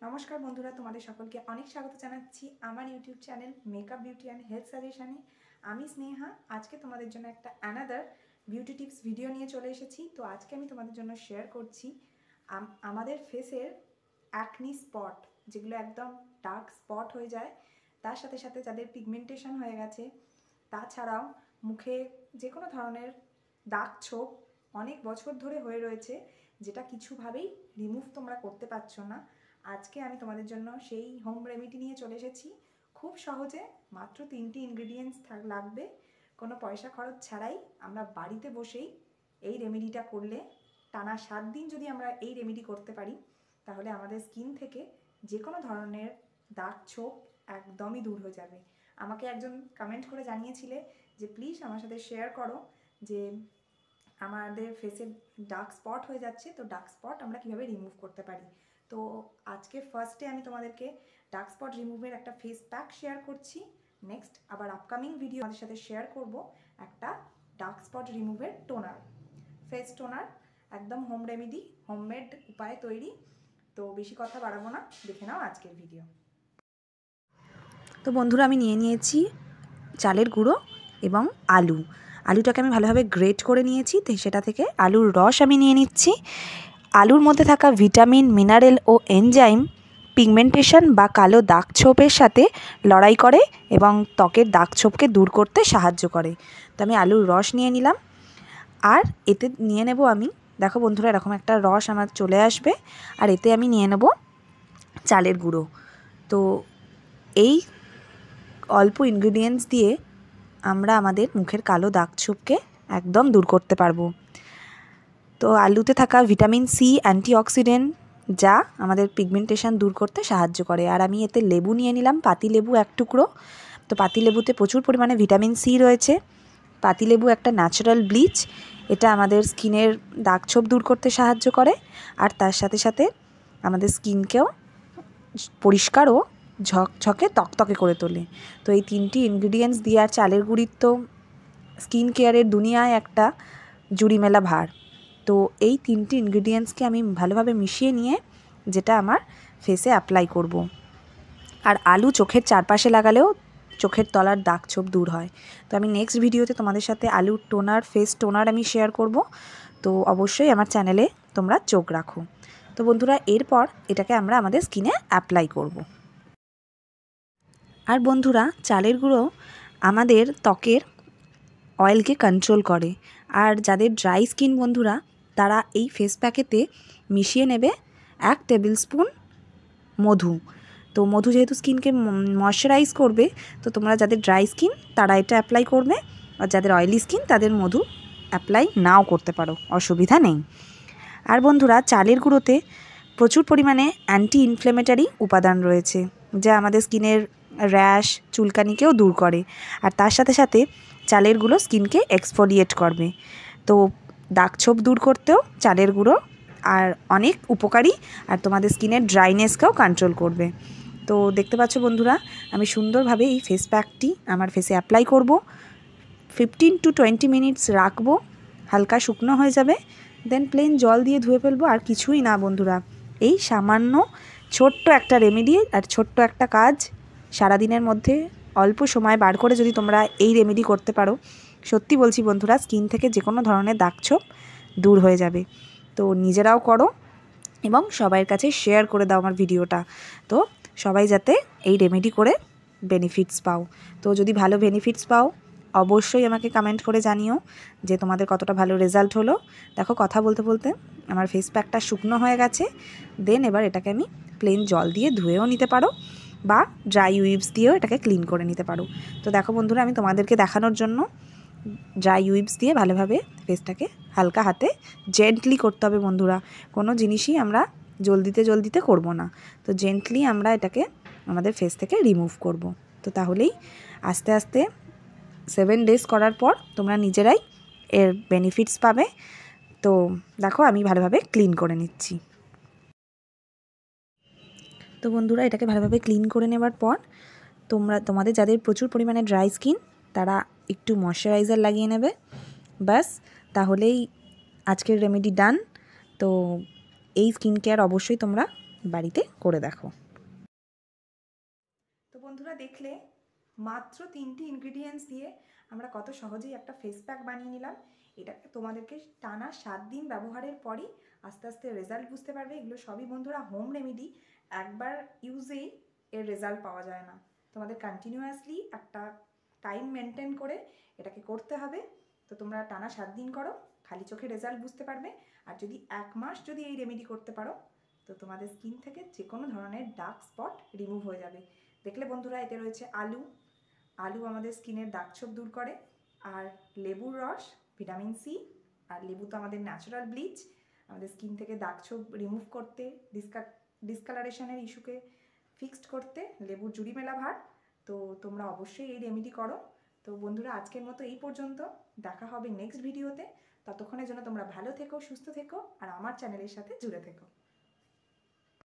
নমস্কার বন্ধুরা, তোমাদের সকলকে অনেক স্বাগত জানাচ্ছি আমার YouTube channel makeup beauty and health সাজেশনে। আমি স্নেহা। আজকে তোমাদের জন্য একটা অ্যানাদার বিউটি টিপস ভিডিও নিয়ে চলে এসেছি। তো আজকে আমি তোমাদের জন্য শেয়ার করছি আমাদের ফেসের অ্যাকনি স্পট, যেগুলো একদম ডার্ক স্পট হয়ে যায়, তার সাথে সাথে যাদের পিগমেন্টেশন হয়ে গেছে, তাছাড়াও মুখে যে কোনো ধরনের দাগ ছোপ অনেক বছর ধরে হয়ে রয়েছে, যেটা কিছুভাবেই রিমুভ তোমরা করতে পারছো না। আজকে আমি তোমাদের জন্য সেই হোম রেমেডি নিয়ে চলে এসেছি। খুব সহজে মাত্র 3টি ইনগ্রেডিয়েন্টস লাগবে, কোনো পয়সা খরচ ছাড়াই আমরা বাড়িতে বসেই এই রেমেডিটা করলে টানা 7 দিন যদি আমরা এই রেমেডি করতে পারি, তাহলে আমাদের স্কিন থেকে যে কোনো ধরনের দাগ ছোপ একদমই দূর হয়ে যাবে। আমাকে একজন কমেন্ট করে জানিয়েছিলে যে প্লিজ আমার সাথে শেয়ার করো যে আমাদের ফেসে ডার্ক স্পট হয়ে যাচ্ছে, তো ডার্ক স্পট আমরা কীভাবে রিমুভ করতে পারি। তো আজকে ফার্স্টে আমি তোমাদেরকে ডার্ক স্পট রিমুভের একটা ফেস প্যাক শেয়ার করছি। নেক্সট আবার আপকামিং ভিডিও আমাদের সাথে শেয়ার করব একটা ডার্ক স্পট রিমুভের টোনার, ফেস টোনার, একদম হোম রেমেডি, হোমমেড উপায়ে তৈরি। তো বেশি কথা বাড়াবো না, দেখে নাও আজকের ভিডিও। তো বন্ধুরা, আমি নিয়ে নিয়েছি চালের গুঁড়ো এবং আলুটাকে আমি ভালোভাবে গ্রেট করে নিয়েছি। সেটা থেকে আলুর রস আমি নিয়ে নিচ্ছি। আলুর মধ্যে থাকা ভিটামিন, মিনারেল ও এনজাইম পিগমেন্টেশন বা কালো দাগ ছোপের সাথে লড়াই করে এবং ত্বকের দাগ ছোপকে দূর করতে সাহায্য করে। তো আমি আলুর রস নিয়ে নিলাম, আর এতে নিয়ে নেব আমি, দেখো বন্ধুরা, এরকম একটা রস আমার চলে আসবে, আর এতে আমি নিয়ে নেব চালের গুঁড়ো। তো এই অল্প ইনগ্রিডিয়েন্টস দিয়ে আমরা আমাদের মুখের কালো দাগ ছোপকে একদম দূর করতে পারবো। তো আলুতে থাকা ভিটামিন সি অ্যান্টিঅক্সিডেন্ট, যা আমাদের পিগমেন্টেশন দূর করতে সাহায্য করে। আর আমি এতে লেবু নিয়ে নিলাম, পাতিলেবু 1 টুকরো। তো পাতিলেবুতে প্রচুর পরিমাণে ভিটামিন সি রয়েছে। পাতিলেবু একটা ন্যাচারাল ব্লিচ, এটা আমাদের স্কিনের দাগ ছোপ দূর করতে সাহায্য করে, আর তার সাথে সাথে আমাদের স্কিনকেও পরিষ্কার ও ঝকঝকে তকতকে করে তোলে। তো এই 3টি ইনগ্রিডিয়েন্টস দিয়ে, আর চালের গুঁড়ির তো স্কিন কেয়ারের দুনিয়ায় একটা জুড়ি মেলা ভার। তো এই 3টি ইনগ্রিডিয়েন্টসকে আমি ভালোভাবে মিশিয়ে নিয়ে যেটা আমার ফেসে অ্যাপ্লাই করব। আর আলু চোখের চারপাশে লাগালেও চোখের তলার দাগ ছোপ দূর হয়। তো আমি নেক্সট ভিডিওতে তোমাদের সাথে আলুর টোনার, ফেস টোনার আমি শেয়ার করব। তো অবশ্যই আমার চ্যানেলে তোমরা চোখ রাখো। তো বন্ধুরা, এরপর এটাকে আমরা আমাদের স্কিনে অ্যাপ্লাই করব। আর বন্ধুরা, চালের গুঁড়ো আমাদের ত্বকের অয়েলকে কন্ট্রোল করে। আর যাদের ড্রাই স্কিন বন্ধুরা, তারা এই ফেস প্যাকেতে মিশিয়ে নেবে 1 টেবিল স্পুন মধু। তো মধু যেহেতু স্কিনকে ময়শ্চারাইজ করবে, তো তোমরা যাদের ড্রাই স্কিন তারা এটা অ্যাপ্লাই করবে, আর যাদের অয়েলি স্কিন তাদের মধু অ্যাপ্লাই নাও করতে পারো, অসুবিধা নেই। আর বন্ধুরা, চালের গুঁড়োতে প্রচুর পরিমাণে অ্যান্টি ইনফ্লেমেটারি উপাদান রয়েছে, যা আমাদের স্কিনের র্যাশ, চুলকানিকেও দূর করে। আর তার সাথে সাথে চালের গুঁড়ো স্কিনকে এক্সফোলিয়েট করবে। তো দাগ ছোপ দূর করতেও চালের গুঁড়ো আর অনেক উপকারী, আর তোমাদের স্কিনের ড্রাইনেসকেও কন্ট্রোল করবে। তো দেখতে পাচ্ছ বন্ধুরা, আমি সুন্দরভাবে এই ফেস প্যাকটি আমার ফেসে অ্যাপ্লাই করব। 15 to 20 মিনিটস রাখবো, হালকা শুকনো হয়ে যাবে, দেন প্লেন জল দিয়ে ধুয়ে ফেলবো। আর কিছুই না বন্ধুরা, এই সামান্য ছোট্ট একটা রেমেডি আর ছোট্ট একটা কাজ সারাদিনের মধ্যে অল্প সময় বার করে যদি তোমরা এই রেমেডি করতে পারো, সত্যি বলছি বন্ধুরা, স্কিন থেকে যে কোনো ধরনের দাগ ছোপ দূর হয়ে যাবে। তো নিজেরাও করো এবং সবাইয়ের কাছে শেয়ার করে দাও আমার ভিডিওটা, তো সবাই যাতে এই রেমেডি করে বেনিফিটস পাও। তো যদি ভালো বেনিফিটস পাও, অবশ্যই আমাকে কমেন্ট করে জানিও যে তোমাদের কতটা ভালো রেজাল্ট হলো। দেখো, কথা বলতে বলতে আমার ফেস প্যাকটা শুকনো হয়ে গেছে। দেন এবার এটাকে আমি প্লেন জল দিয়ে ধুয়েও নিতে পারো, বা ড্রাই উইপস দিয়েও এটাকে ক্লিন করে নিতে পারো। তো দেখো বন্ধুরা, আমি তোমাদেরকে দেখানোর জন্য ড্রাই উইপস দিয়ে ভালোভাবে ফেসটাকে হালকা হাতে জেন্টলি করতে হবে বন্ধুরা। কোনো জিনিসই আমরা জলদিতে করব না। তো জেন্টলি আমরা এটাকে আমাদের ফেস থেকে রিমুভ করব। তো তাহলেই আস্তে আস্তে 7 ডেজ করার পর তোমরা নিজেরাই এর বেনিফিটস পাবে। তো দেখো, আমি ভালোভাবে ক্লিন করে নিচ্ছি। তো বন্ধুরা, এটাকে ভালোভাবে ক্লিন করে নেবার পর তোমাদের যাদের প্রচুর পরিমাণে ড্রাই স্কিন, তারা একটু ময়শ্চারাইজার লাগিয়ে নেবে, ব্যাস, তাহলেই আজকের রেমেডি ডান। তো এই স্কিন কেয়ার অবশ্যই তোমরা বাড়িতে করে দেখো। তো বন্ধুরা দেখলে মাত্র 3টি ইনগ্রিডিয়েন্টস দিয়ে আমরা কত সহজেই একটা ফেস প্যাক বানিয়ে নিলাম। এটাকে তোমাদেরকে টানা 7 দিন ব্যবহারের পরই আস্তে আস্তে রেজাল্ট বুঝতে পারবে। এগুলো সবই বন্ধুরা হোম রেমেডি, একবার ইউজেই এর রেজাল্ট পাওয়া যায় না। তোমাদের কন্টিনিউয়াসলি একটা টাইম মেনটেন করে এটাকে করতে হবে। তো তোমরা টানা 7 দিন করো, খালি চোখে রেজাল্ট বুঝতে পারবে। আর যদি 1 মাস যদি এই রেমেডি করতে পারো তো তোমাদের স্কিন থেকে যে কোনো ধরনের ডার্ক স্পট রিমুভ হয়ে যাবে। দেখলে বন্ধুরা এতে রয়েছে আলু আমাদের স্কিনের দাগছোপ দূর করে, আর লেবুর রস, ভিটামিন সি, আর লেবু তো আমাদের ন্যাচারাল ব্লিচ, আমাদের স্কিন থেকে দাগছোপ রিমুভ করতে, ডিসকালারেশনের ইস্যুকে ফিক্সড করতে লেবুর জুড়ি মেলা ভার। তো তোমরা অবশ্যই এই রেমেডি করো। তো বন্ধুরা আজকের মতো এই পর্যন্ত, দেখা হবে নেক্সট ভিডিওতে। ততক্ষণের জন্য তোমরা ভালো থেকো, সুস্থ থেকো, আর আমার চ্যানেলের সাথে জুড়ে থেকো।